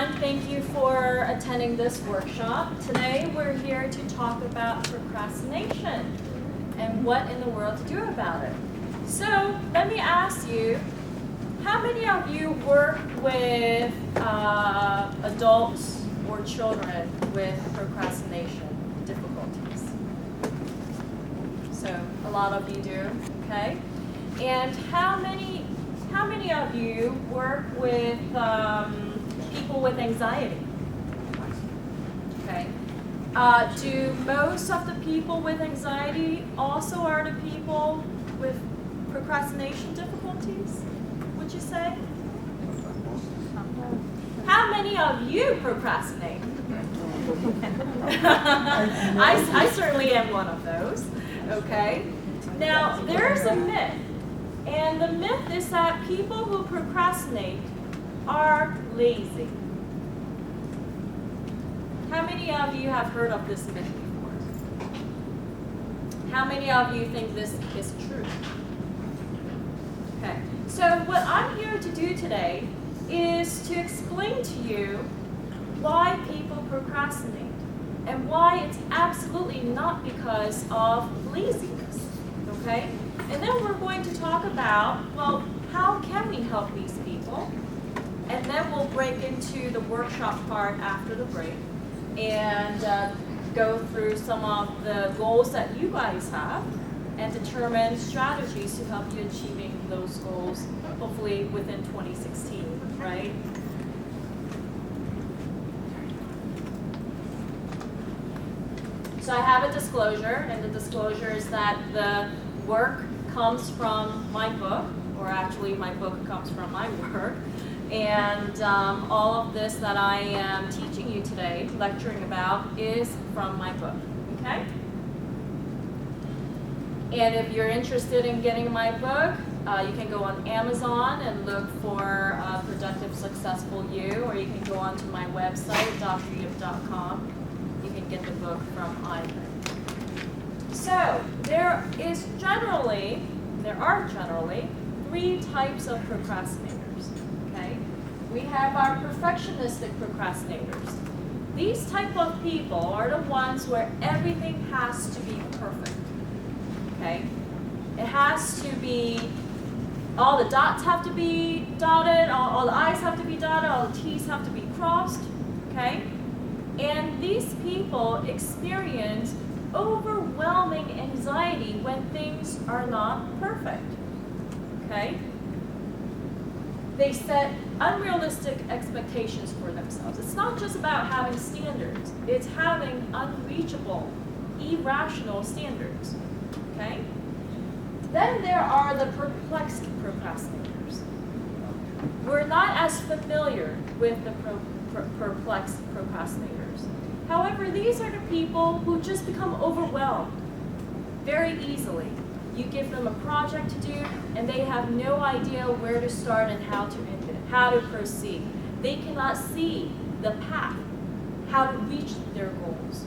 everyone. Thank you for attending this workshop. Today we're here to talk about procrastination and what in the world to do about it. So let me ask you, how many of you work with adults or children with procrastination difficulties? So a lot of you do, okay? And how many of you work with people with anxiety? Okay. Do most of the people with anxiety also are the people with procrastination difficulties, would you say? How many of you procrastinate? I certainly am one of those, okay? Now, there's a myth, and the myth is that people who procrastinate are lazy. How many of you have heard of this myth before? How many of you think this is true? Okay, so what I'm here to do today is to explain to you why people procrastinate and why it's absolutely not because of laziness, okay? And then we're going to talk about, well, how can we help these people? And then we'll break into the workshop part after the break and go through some of the goals that you guys have and determine strategies to help you achieving those goals, hopefully within 2016, right? So I have a disclosure, and the disclosure is that the work comes from my book, or actually my book comes from my work. And all of this that I am teaching you today, lecturing about, is from my book, okay? And if you're interested in getting my book, you can go on Amazon and look for Productive Successful You, or you can go onto my website, amzn.to. You can get the book from either. So, there are generally three types of procrastinators, okay? We have our perfectionistic procrastinators. These type of people are the ones where everything has to be perfect, okay? It has to be, all the dots have to be dotted, all the I's have to be dotted, all the T's have to be crossed, okay? And these people experience overwhelming anxiety when things are not perfect, okay? They set unrealistic expectations for themselves. It's not just about having standards, it's having unreachable, irrational standards, okay? Then there are the perplexed procrastinators. We're not as familiar with the perplexed procrastinators. However, these are the people who just become overwhelmed very easily. You give them a project to do, and they have no idea where to start and how to end it, how to proceed. They cannot see the path, how to reach their goals.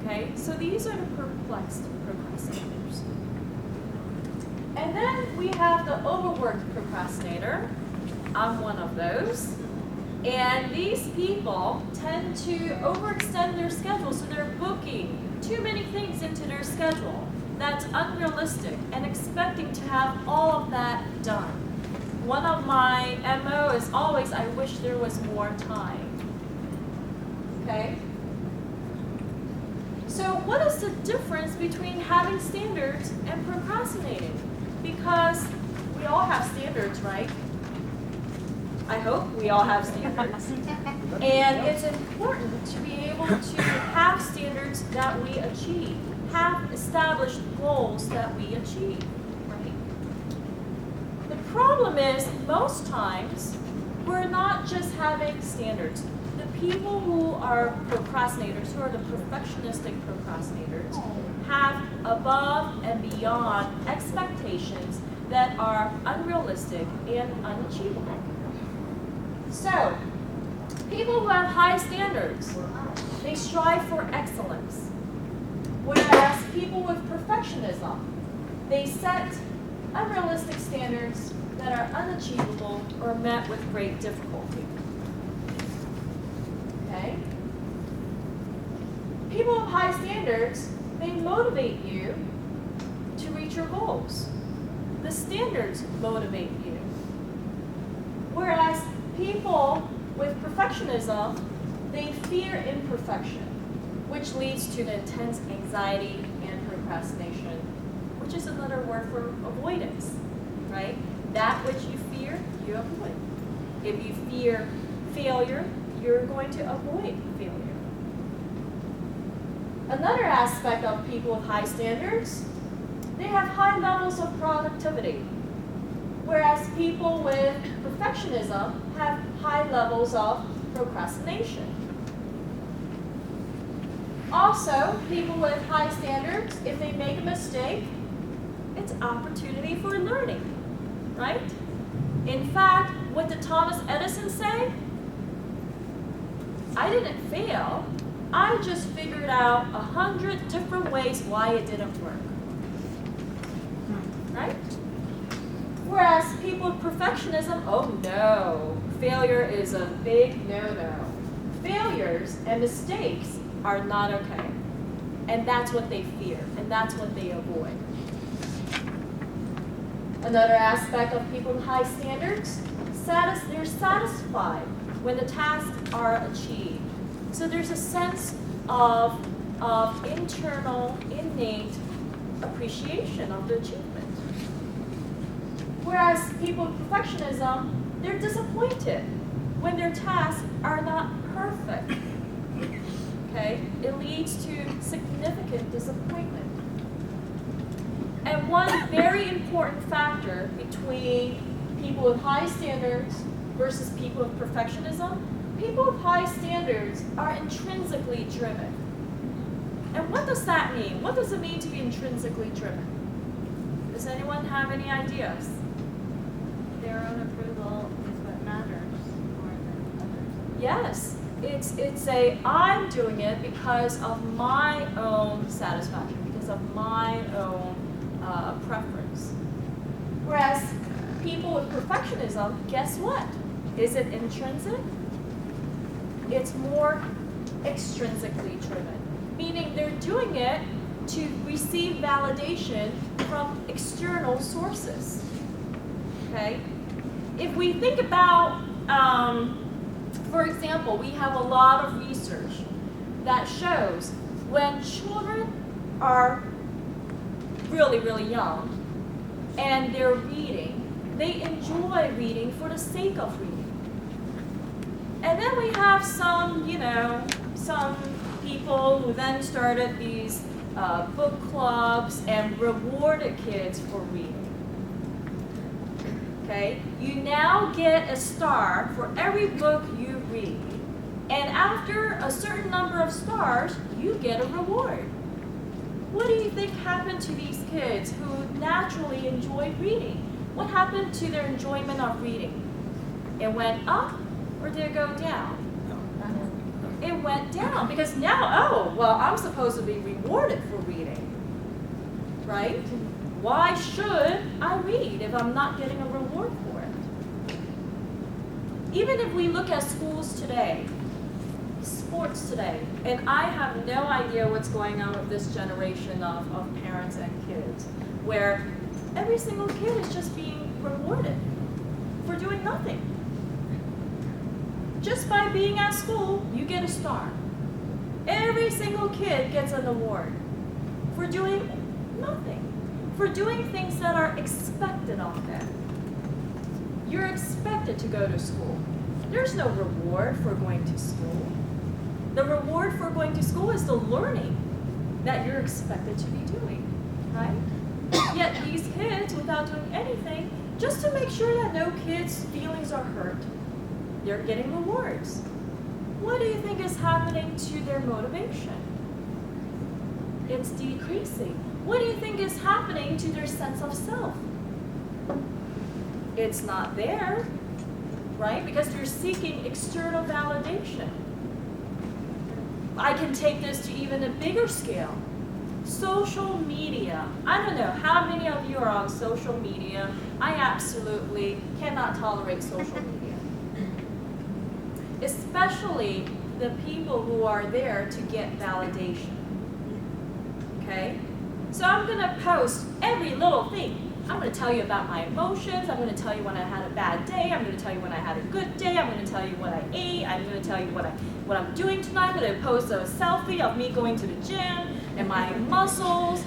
Okay? So these are the perplexed procrastinators. And then we have the overworked procrastinator. I'm one of those. And these people tend to overextend their schedule, so they're booking too many things into their schedule. That's unrealistic and expecting to have all of that done. One of my MO is always, I wish there was more time. Okay? So what is the difference between having standards and procrastinating? Because we all have standards, right? I hope we all have standards. And it's important to be able to have standards that we achieve, have established goals that we achieve, right? The problem is, most times, we're not just having standards. The people who are procrastinators, who are the perfectionistic procrastinators, have above and beyond expectations that are unrealistic and unachievable. So, people who have high standards, they strive for excellence. Whereas people with perfectionism, they set unrealistic standards that are unachievable or met with great difficulty. People with high standards, they motivate you to reach your goals. The standards motivate you. Whereas people with perfectionism, they fear imperfection, which leads to the intense anxiety and procrastination, which is another word for avoidance, right? That which you fear, you avoid. If you fear failure, you're going to avoid failure. Another aspect of people with high standards, they have high levels of productivity, whereas people with perfectionism have high levels of procrastination. Also, people with high standards, if they make a mistake, it's opportunity for learning, right? In fact, what did Thomas Edison say? I didn't fail. I just figured out 100 different ways why it didn't work. Right? Whereas people with perfectionism, oh no, failure is a big no-no. Failures and mistakes are not okay. And that's what they fear, and that's what they avoid. Another aspect of people with high standards, they're satisfied when the tasks are achieved. So there's a sense of internal, innate appreciation of the achievement. Whereas people with perfectionism, they're disappointed when their tasks are not perfect. Okay? It leads to significant disappointment. And one very important factor between people with high standards versus people with perfectionism, people with high standards are intrinsically driven. And what does that mean? What does it mean to be intrinsically driven? Does anyone have any ideas? Their own approval is what matters more than others. Yes. It's I'm doing it because of my own satisfaction, because of my own preference. Whereas people with perfectionism, guess what? Is it intrinsic? It's more extrinsically driven, meaning they're doing it to receive validation from external sources. Okay? If we think about, for example, we have a lot of research that shows when children are really, really young and they're reading, they enjoy reading for the sake of reading. And then we have some people who then started these book clubs and rewarded kids for reading. Okay? You now get a star for every book you read. And after a certain number of stars, you get a reward. What do you think happened to these kids who naturally enjoyed reading? What happened to their enjoyment of reading? It went up or did it go down? It went down because now, I'm supposed to be rewarded for reading, right? Why should I read if I'm not getting a reward for it? Even if we look at schools today, sports today, and I have no idea what's going on with this generation of parents and kids, where every single kid is just being rewarded for doing nothing. Just by being at school, you get a star. Every single kid gets an award for doing nothing, for doing things that are expected of them. You're expected to go to school. There's no reward for going to school. The reward for going to school is the learning that you're expected to be doing, right? Yet these kids, without doing anything, just to make sure that no kids' feelings are hurt, they're getting rewards. What do you think is happening to their motivation? It's decreasing. What do you think is happening to their sense of self? It's not there, right? Because they're seeking external validation. I can take this to even a bigger scale. Social media. I don't know how many of you are on social media. I absolutely cannot tolerate social media. Especially the people who are there to get validation. Okay? So I'm going to post every little thing. I'm going to tell you about my emotions. I'm going to tell you when I had a bad day. I'm going to tell you when I had a good day. I'm going to tell you what I ate. I'm going to tell you what I'm doing tonight. I'm going to post a selfie of me going to the gym and my muscles.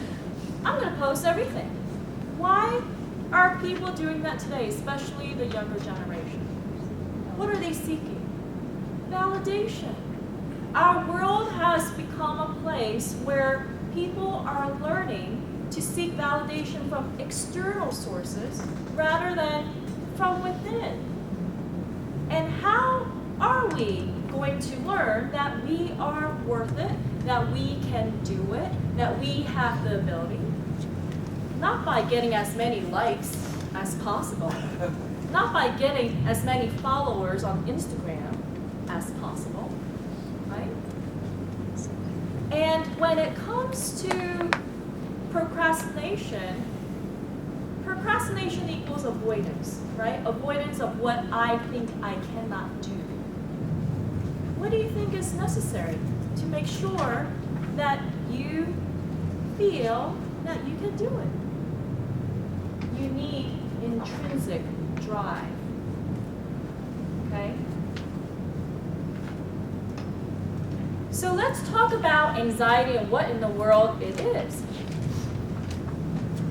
I'm going to post everything. Why are people doing that today, especially the younger generation? What are they seeking? Validation. Our world has become a place where people are learning to seek validation from external sources rather than from within. And how are we going to learn that we are worth it, that we can do it, that we have the ability? Not by getting as many likes as possible, not by getting as many followers on Instagram as possible, right? And when it comes to procrastination equals avoidance, right? Avoidance of what I think I cannot do. What do you think is necessary to make sure that you feel that you can do it? You need intrinsic drive, okay? So let's talk about anxiety and what in the world it is.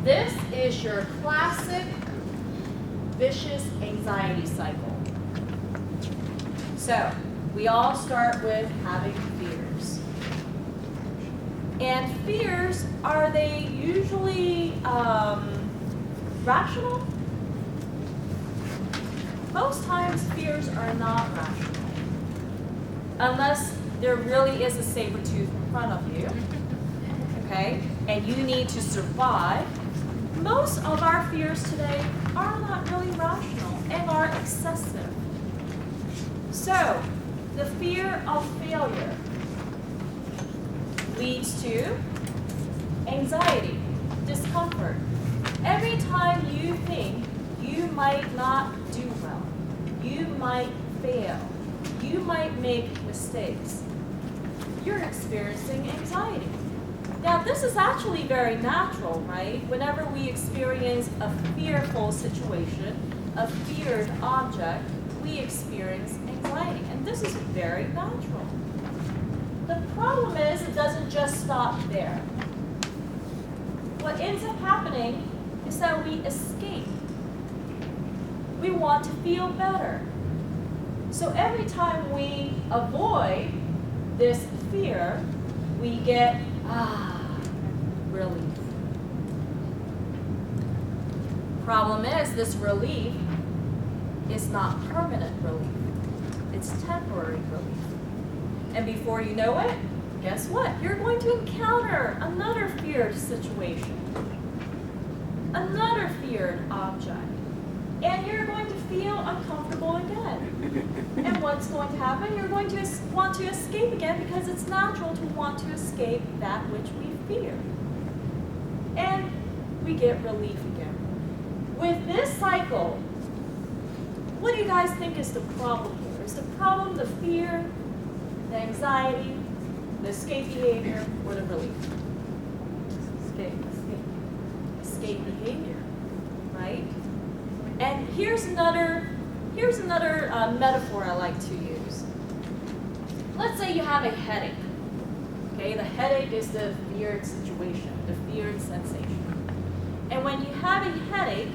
This is your classic vicious anxiety cycle. So, we all start with having fears. And fears, are they usually rational? Most times fears are not rational. Unless there really is a saber tooth in front of you, okay? And you need to survive. Most of our fears today are not really rational and are excessive. So, the fear of failure leads to anxiety, discomfort. Every time you think you might not do well, you might fail, you might make mistakes, you're experiencing anxiety. Now, this is actually very natural, right? Whenever we experience a fearful situation, a feared object, we experience anxiety. And this is very natural. The problem is it doesn't just stop there. What ends up happening is that we escape. We want to feel better. So every time we avoid this fear, we get relief. Problem is, this relief is not permanent relief. It's temporary relief. And before you know it, guess what? You're going to encounter another feared situation, another feared object, and you're going to feel uncomfortable again. And what's going to happen? You're going to want to escape again because it's natural to want to escape that which we fear. And we get relief again. With this cycle, what do you guys think is the problem here? Is the problem the fear, the anxiety, the escape behavior, or the relief? Escape behavior, right? And here's another metaphor I like to use. Let's say you have a headache. Okay, the headache is the feared situation, the feared sensation. And when you have a headache,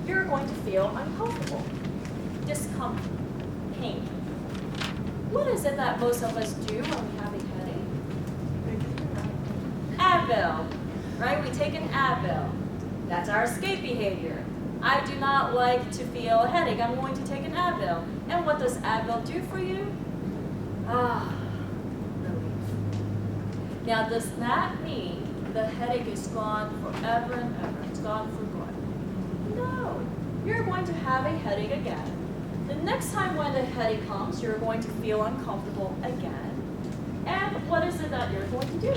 you're going to feel uncomfortable, discomfort, pain. What is it that most of us do when we have a headache? Advil, right? We take an Advil. That's our escape behavior. I do not like to feel a headache. I'm going to take an Advil. And what does Advil do for you? Relief. Now, does that mean the headache is gone forever and ever? It's gone for good? No. You're going to have a headache again. The next time when the headache comes, you're going to feel uncomfortable again. And what is it that you're going to do?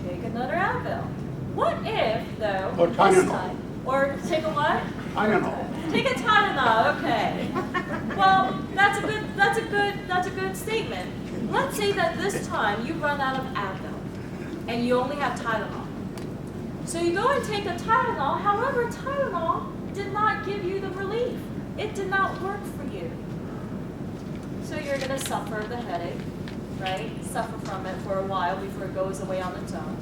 Take another Advil. What if, though, this time, or take a what? Tylenol. Take a Tylenol, okay. Well, that's a good statement. Let's say that this time you run out of Advil and you only have Tylenol. So you go and take a Tylenol, however, Tylenol did not give you the relief. It did not work for you. So you're gonna suffer the headache, right? Suffer from it for a while before it goes away on its own.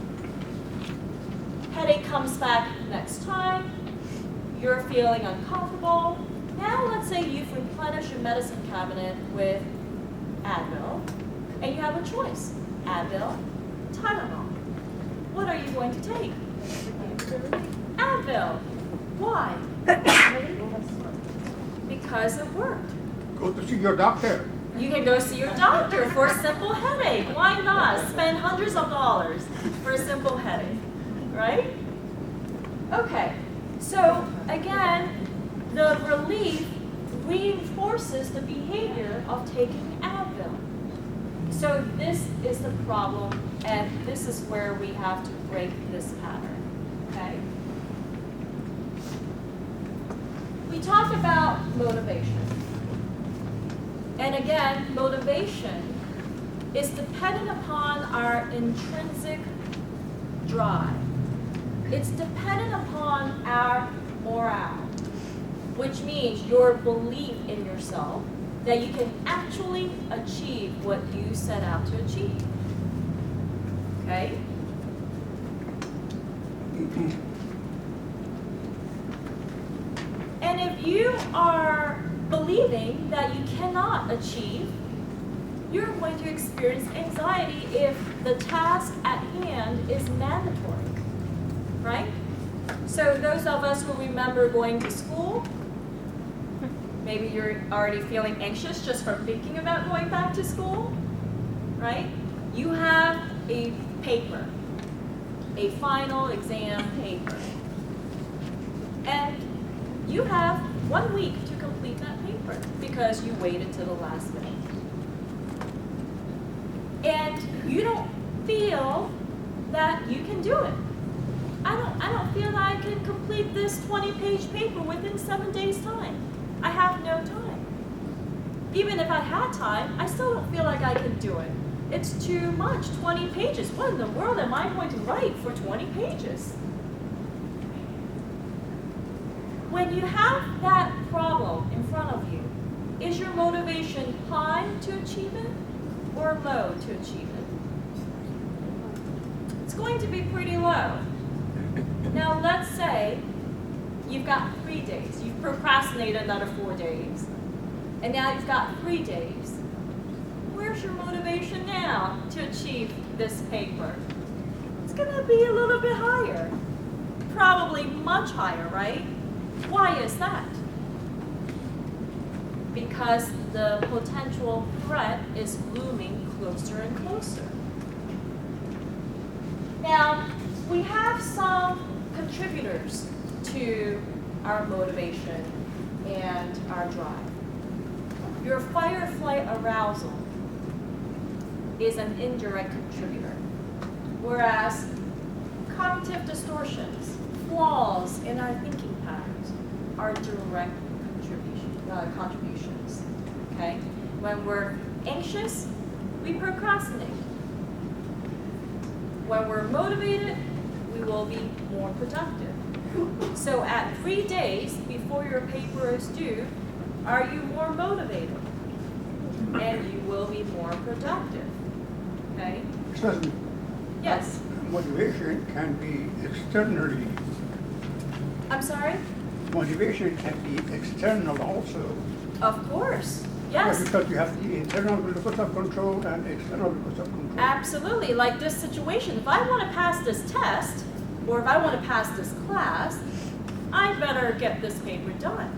Headache comes back next time. You're feeling uncomfortable. Now let's say you've replenished your medicine cabinet with Advil, and you have a choice, Advil, Tylenol. What are you going to take? Advil. Why? Because it worked. Go to see your doctor. You can go see your doctor for a simple headache. Why not? Spend hundreds of dollars for a simple headache, right? Okay, so again, the relief reinforces the behavior of taking Advil. So this is the problem, and this is where we have to break this pattern, okay? We talk about motivation. And again, motivation is dependent upon our intrinsic drive. It's dependent upon our morale, which means your belief in yourself that you can actually achieve what you set out to achieve. Okay? And if you are believing that you cannot achieve, you're going to experience anxiety if the task at hand is mandatory, right? So those of us who remember going to school, maybe you're already feeling anxious just from thinking about going back to school, right? You have a paper, a final exam paper, and you have 1 week to complete that paper because you waited to the last minute. And you don't feel that you can do it. I don't feel that I can complete this 20-page paper within 7 days' time. I have no time. Even if I had time, I still don't feel like I can do it. It's too much, 20 pages. What in the world am I going to write for 20 pages? When you have that problem in front of you, is your motivation high to achieve it or low to achieve it? It's going to be pretty low. Now let's say you've got 3 days. You've procrastinated another 4 days. And now you've got 3 days. Where's your motivation now to achieve this paper? It's going to be a little bit higher. Probably much higher, right? Why is that? Because the potential threat is looming closer and closer. Now, we have some contributors to our motivation and our drive. Your fight or flight arousal is an indirect contributor, whereas cognitive distortions, flaws in our thinking patterns, are direct contributions. Okay? When we're anxious, we procrastinate. When we're motivated, we will be more productive. So at 3 days before your paper is due, are you more motivated? And you will be more productive. Okay? Excuse me. Yes. Motivation can be externally. I'm sorry? Motivation can be external also. Of course. Yes. Because you have the internal locus of control and external locus of control. Absolutely. Like this situation, if I want to pass this test, or if I want to pass this class, I better get this paper done,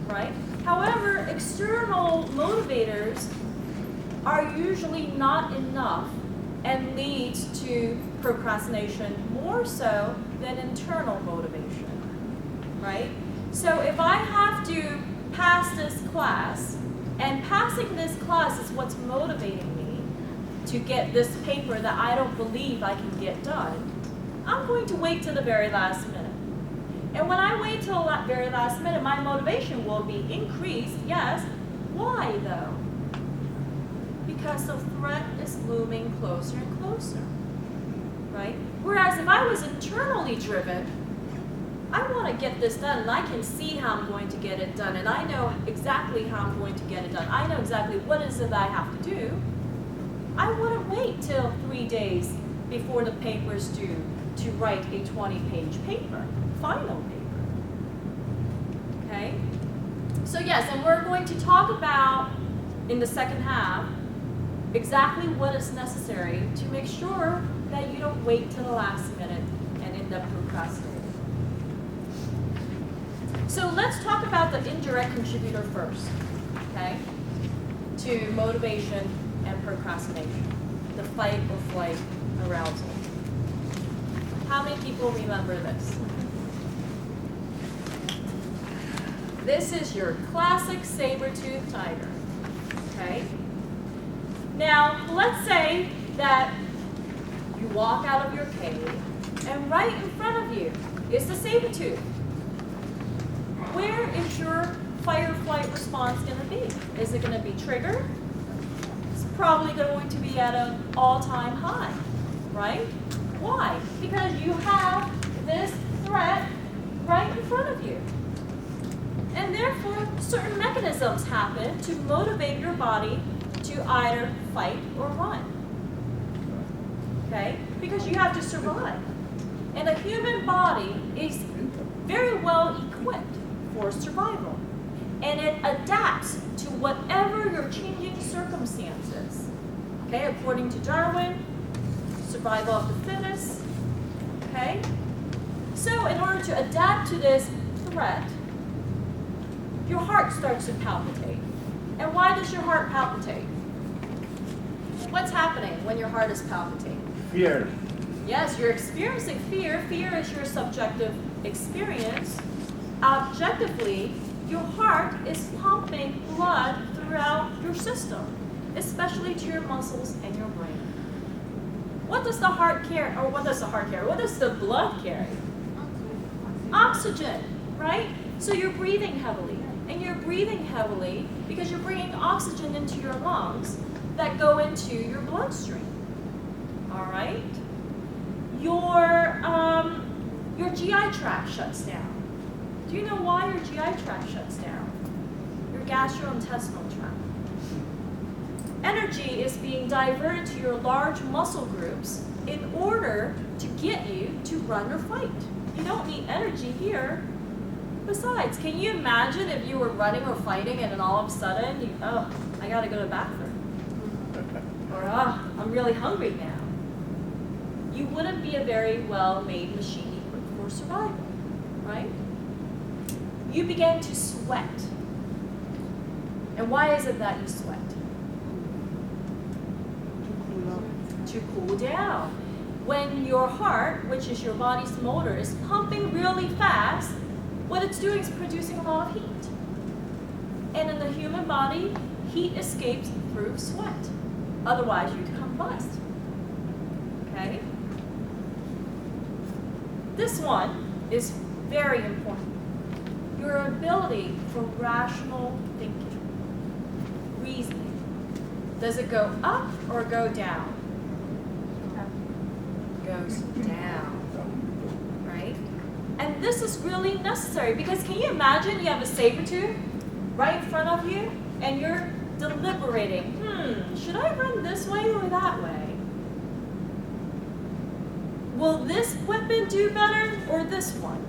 right? However, external motivators are usually not enough and leads to procrastination more so than internal motivation, right? So if I have to pass this class, and passing this class is what's motivating me to get this paper that I don't believe I can get done, I'm going to wait till the very last minute. And when I wait till that very last minute, my motivation will be increased, yes, Why though? Because the threat is looming closer and closer, right? Whereas if I was internally driven, I want to get this done and I can see how I'm going to get it done and I know exactly how I'm going to get it done. I know exactly what it is that I have to do. I wouldn't wait till 3 days before the paper's due to write a 20-page paper, final paper, okay? So yes, and we're going to talk about, in the second half, exactly what is necessary to make sure that you don't wait till the last minute and end up procrastinating. So let's talk about the indirect contributor first, okay, to motivation and procrastination, the fight or flight arousal. How many people remember this? This is your classic saber-toothed tiger, okay? Now, let's say that you walk out of your cave and right in front of you is the saber-tooth. Where is your fight or flight response going to be? Is it going to be triggered? It's probably going to be at an all-time high, right? Why? Because you have this threat right in front of you. And therefore, certain mechanisms happen to motivate your body to either fight or run. Okay? Because you have to survive. And the human body is very well equipped for survival. And it adapts to whatever your changing circumstances. Okay? According to Darwin, survival of the fittest. Okay? So in order to adapt to this threat, your heart starts to palpitate. And why does your heart palpitate? What's happening when your heart is palpitating? Fear. Yes, you're experiencing fear. Fear is your subjective experience. Objectively, your heart is pumping blood throughout your system, especially to your muscles and your brain. What does the heart carry, or what does the heart carry? What does the blood carry? Oxygen, right? So you're breathing heavily. And you're breathing heavily because you're bringing oxygen into your lungs that go into your bloodstream. All right? Your GI tract shuts down. Do you know why your GI tract shuts down? Your gastrointestinal tract. Energy is being diverted to your large muscle groups in order to get you to run or fight. You don't need energy here. Besides, can you imagine if you were running or fighting and then all of a sudden, I gotta go to the bathroom. Or, I'm really hungry now. You wouldn't be a very well-made machine equipped for survival, right? You begin to sweat. And why is it that you sweat? To cool down. When your heart, which is your body's motor, is pumping really fast, what it's doing is producing a lot of heat. And in the human body, heat escapes through sweat. Otherwise, you'd combust. Okay? This one is very important. Your ability for rational thinking, reasoning. Does it go up or go down? Goes down. Right? And this is really necessary because can you imagine you have a saber-tooth right in front of you and you're deliberating, should I run this way or that way? Will this weapon do better or this one?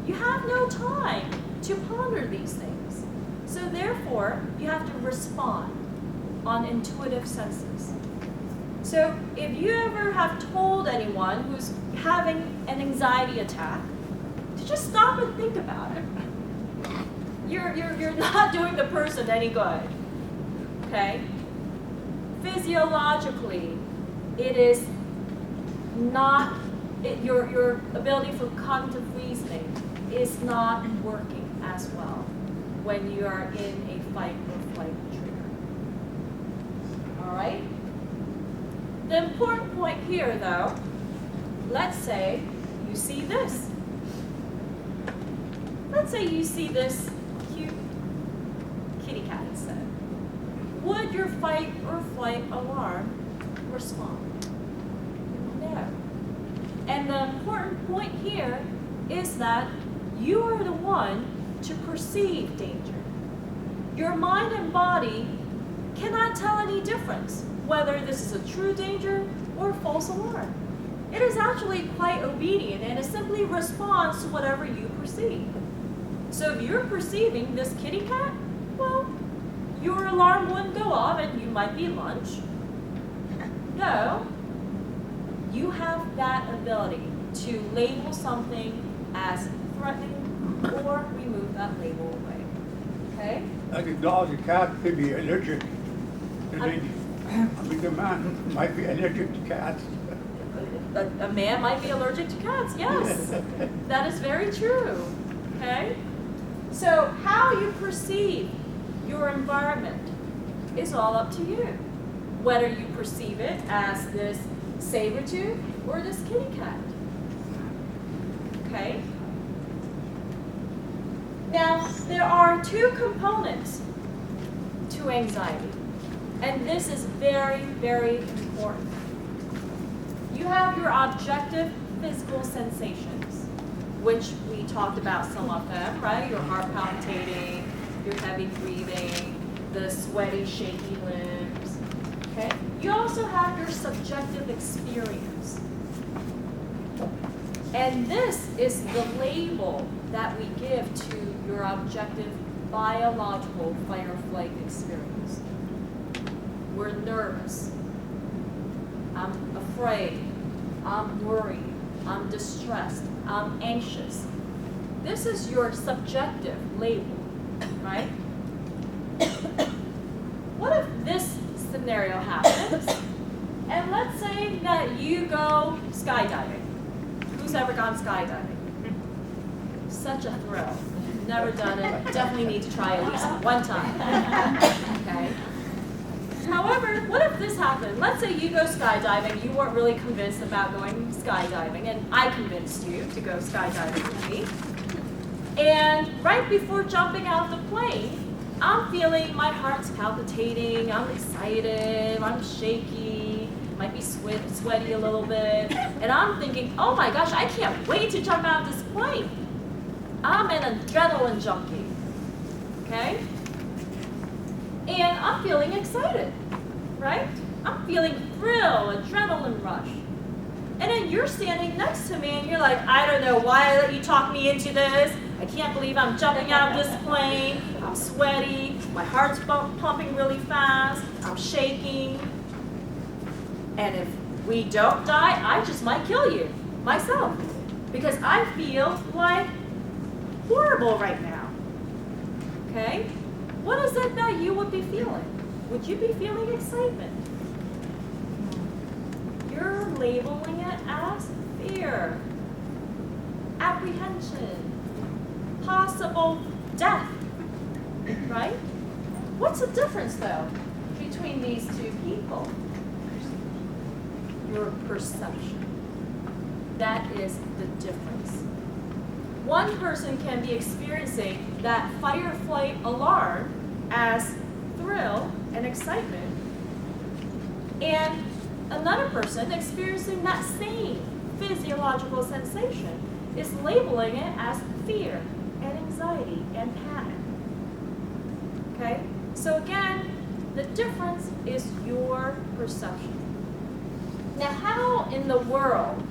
You have no time to ponder these things. So therefore, you have to respond on intuitive senses. So if you ever have told anyone who's having an anxiety attack to just stop and think about it, you're not doing the person any good. Okay? Physiologically, it is not, your ability for cognitive reasoning is not working as well when you are in a fight or flight trigger. All right? The important point here, though, let's say you see this. Let's say you see this cute kitty cat instead. would your fight or flight alarm respond? No. And the important point here is that you are the one to perceive danger. Your mind and body cannot tell any difference whether this is a true danger or a false alarm. It is actually quite obedient and it simply responds to whatever you perceive. So if you're perceiving this kitty cat, well, your alarm wouldn't go off and you might be lunch. No, you have that ability to label something as threatening or remove that label away. Okay? Like a dog, a cat could be allergic to lady. I mean, the man might be allergic to cats. A man might be allergic to cats, yes. That is very true. Okay? So how you perceive your environment is all up to you. Whether you perceive it as this saber tooth or this kitty cat. Okay? Now, there are two components to anxiety. And this is very, very important. You have your objective physical sensations, which we talked about some of them, right? Your heart palpitating, your heavy breathing, the sweaty, shaky limbs, okay? You also have your subjective experience. And this is the label that we give to your objective biological fight or flight experience. We're nervous. I'm afraid. I'm worried. I'm distressed. I'm anxious. This is your subjective label, right? What if this scenario happens? And let's say that you go skydiving. Who's ever gone skydiving? Such a thrill. Never done it. Definitely need to try at least one time. Okay? However, what if this happened? Let's say you go skydiving, you weren't really convinced about going skydiving, and I convinced you to go skydiving with me. And right before jumping out of the plane, I'm feeling my heart's palpitating, I'm excited, I'm shaky, might be sweaty a little bit, and I'm thinking, oh my gosh, I can't wait to jump out of this plane. I'm an adrenaline junkie, okay? And I'm feeling excited, right? I'm feeling thrill, adrenaline rush. And then you're standing next to me and you're like, I don't know why I let you talk me into this. I can't believe I'm jumping out of this plane. I'm sweaty, my heart's pumping really fast, I'm shaking. And if we don't die, I just might kill you, myself. Because I feel like horrible right now, okay? What is it that you would be feeling? Would you be feeling excitement? You're labeling it as fear, apprehension, possible death, right? What's the difference, though, between these two people? Your perception. That is the difference. One person can be experiencing that fight or flight alarm as thrill and excitement, and another person experiencing that same physiological sensation is labeling it as fear and anxiety and panic. Okay? So again, the difference is your perception. Now, how in the world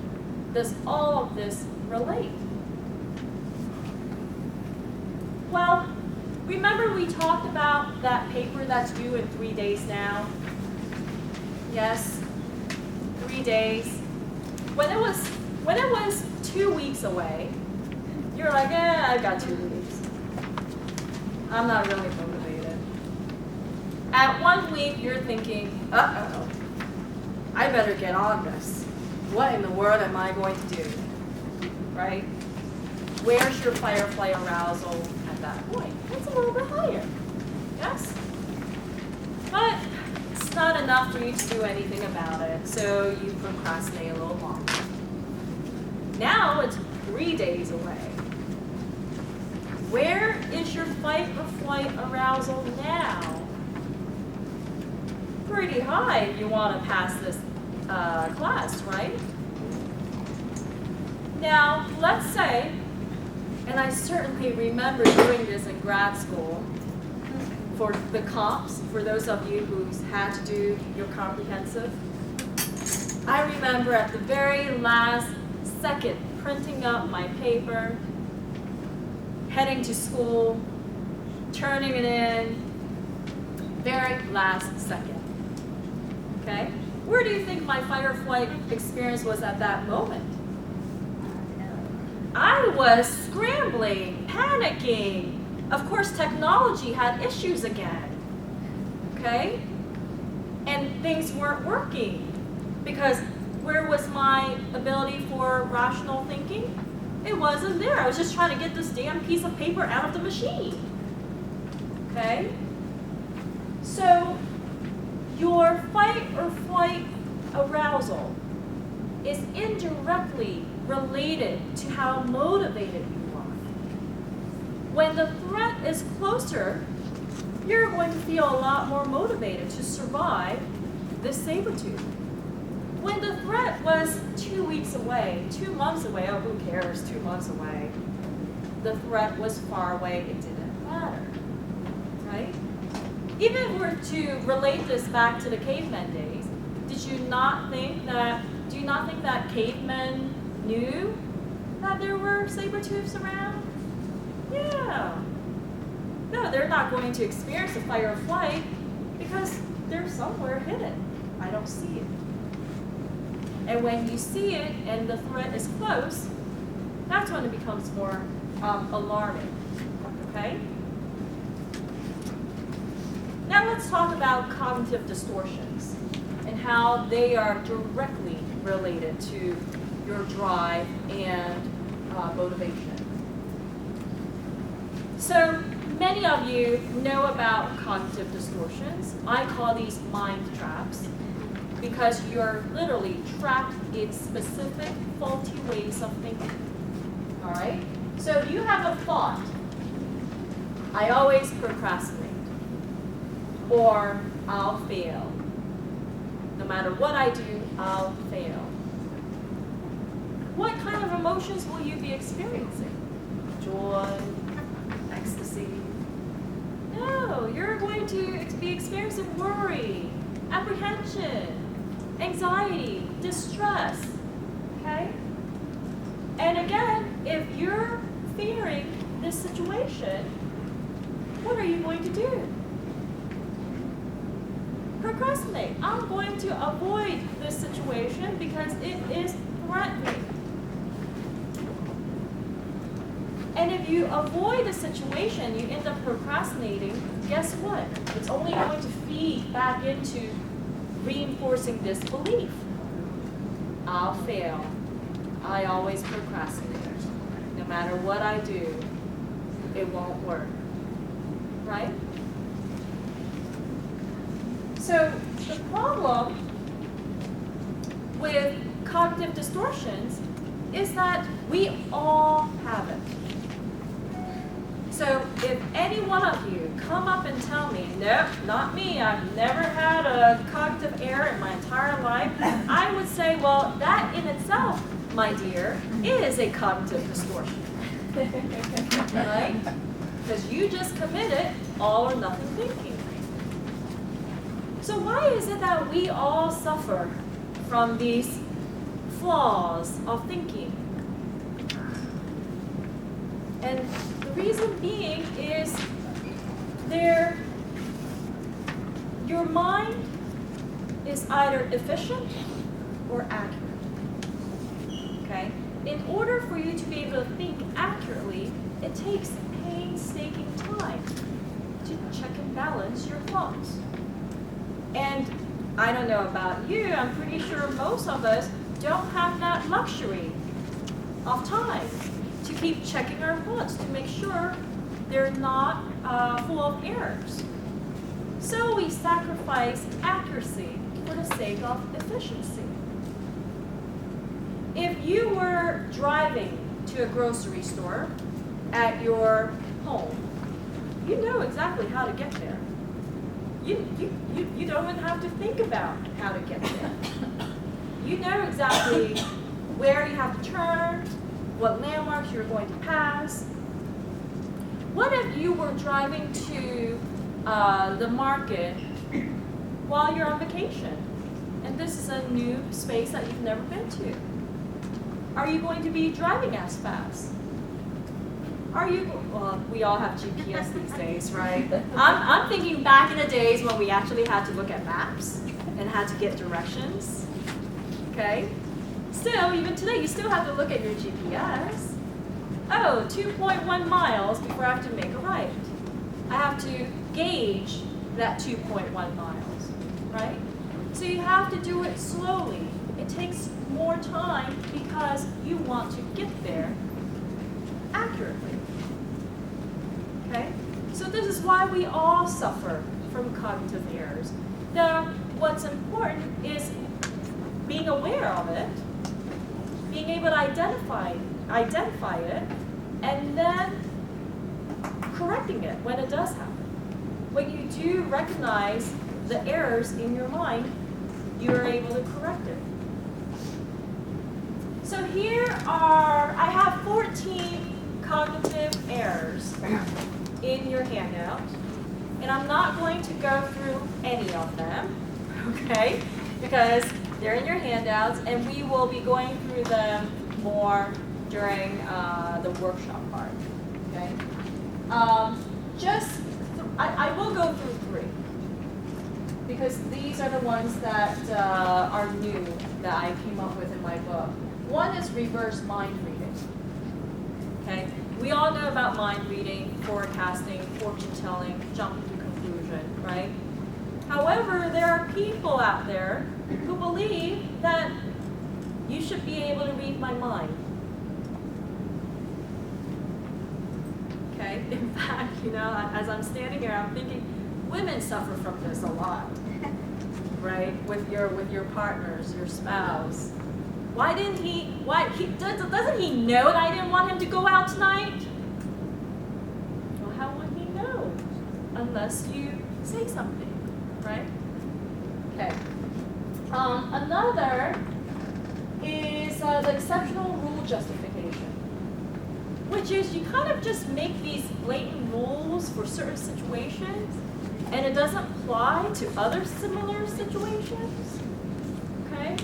does all of this relate? Well, remember we talked about that paper that's due in 3 days now? Yes, 3 days. When it was 2 weeks away, you're like, I've got 2 weeks. I'm not really motivated. At 1 week, you're thinking, uh-oh, I better get on this. What in the world am I going to do? Right? Where's your fight or flight arousal at that point? It's a little bit higher. Yes? But it's not enough for you to do anything about it, so you procrastinate a little longer. Now it's 3 days away. Where is your fight or flight arousal now? pretty high if you want to pass this class, right? Now, let's say, and I certainly remember doing this in grad school, for the comps, for those of you who had to do your comprehensive, I remember at the very last second printing up my paper, heading to school, turning it in, very last second. Okay? Where do you think my fight or flight experience was at that moment? I was scrambling, panicking. Of course, technology had issues again. Okay? And things weren't working. Because where was my ability for rational thinking? It wasn't there. I was just trying to get this damn piece of paper out of the machine. Okay? So, your fight or flight arousal is indirectly related to how motivated you are. When the threat is closer, you're going to feel a lot more motivated to survive this saber-tooth. When the threat was 2 weeks away, 2 months away, oh, who cares, 2 months away. The threat was far away, it didn't matter, right? Even if we're to relate this back to the caveman days, do you not think that cavemen knew that there were saber-tooths around? Yeah. No, they're not going to experience a fight or flight because they're somewhere hidden. I don't see it. And when you see it and the threat is close, that's when it becomes more alarming, okay? Now let's talk about cognitive distortions and how they are directly related to your drive and motivation. So many of you know about cognitive distortions. I call these mind traps, because you're literally trapped in specific faulty ways of thinking. All right? So if you have a thought, I always procrastinate, or I'll fail. No matter what I do, I'll fail. What kind of emotions will you be experiencing? Joy, ecstasy? No, you're going to be experiencing worry, apprehension, anxiety, distress, okay? And again, if you're fearing this situation, what are you going to do? Procrastinate. I'm going to avoid this situation because it is threatening. And if you avoid a situation, you end up procrastinating, guess what? It's only going to feed back into reinforcing this belief. I'll fail. I always procrastinate. No matter what I do, it won't work. Right? So the problem with cognitive distortions is that we all have it. So if any one of you come up and tell me, nope, not me, I've never had a cognitive error in my entire life, I would say, well, that in itself, my dear, is a cognitive distortion. Right? Because you just committed all or nothing thinking. So why is it that we all suffer from these flaws of thinking? And the reason being is your mind is either efficient or accurate. Okay? In order for you to be able to think accurately, it takes painstaking time to check and balance your thoughts. And I don't know about you, I'm pretty sure most of us don't have that luxury of time to keep checking our thoughts to make sure they're not full of errors. So we sacrifice accuracy for the sake of efficiency. If you were driving to a grocery store at your home, you know exactly how to get there. You you don't even have to think about how to get there. You know exactly where you have to turn, what landmarks you're going to pass. What if you were driving to the market while you're on vacation, and this is a new space that you've never been to? Are you going to be driving as fast? Well, we all have GPS these days, right? I'm thinking back in the days when we actually had to look at maps and had to get directions, okay? Still, even today, you still have to look at your GPS. Oh, 2.1 miles before I have to make a right. I have to gauge that 2.1 miles, right? So you have to do it slowly. It takes more time because you want to get there accurately. Okay? So this is why we all suffer from cognitive errors. Now, what's important is being aware of it, being able to identify it, and then correcting it when it does happen. When you do recognize the errors in your mind, you're able to correct it. So I have 14 cognitive errors in your handout, and I'm not going to go through any of them, okay? Because they're in your handouts, and we will be going through them more during the workshop part, okay? I will go through 3, because these are the ones that are new that I came up with in my book. One is reverse mind reading, okay? We all know about mind reading, forecasting, fortune telling, jumping to conclusion, right? However, there are people out there who believe that you should be able to read my mind. Okay? In fact, as I'm standing here, I'm thinking women suffer from this a lot, right? With your partners, your spouse. Doesn't he know that I didn't want him to go out tonight? Well, how would he know? Unless you say something, right? Okay. Another is the exceptional rule justification, which is you kind of just make these blatant rules for certain situations, and it doesn't apply to other similar situations, okay?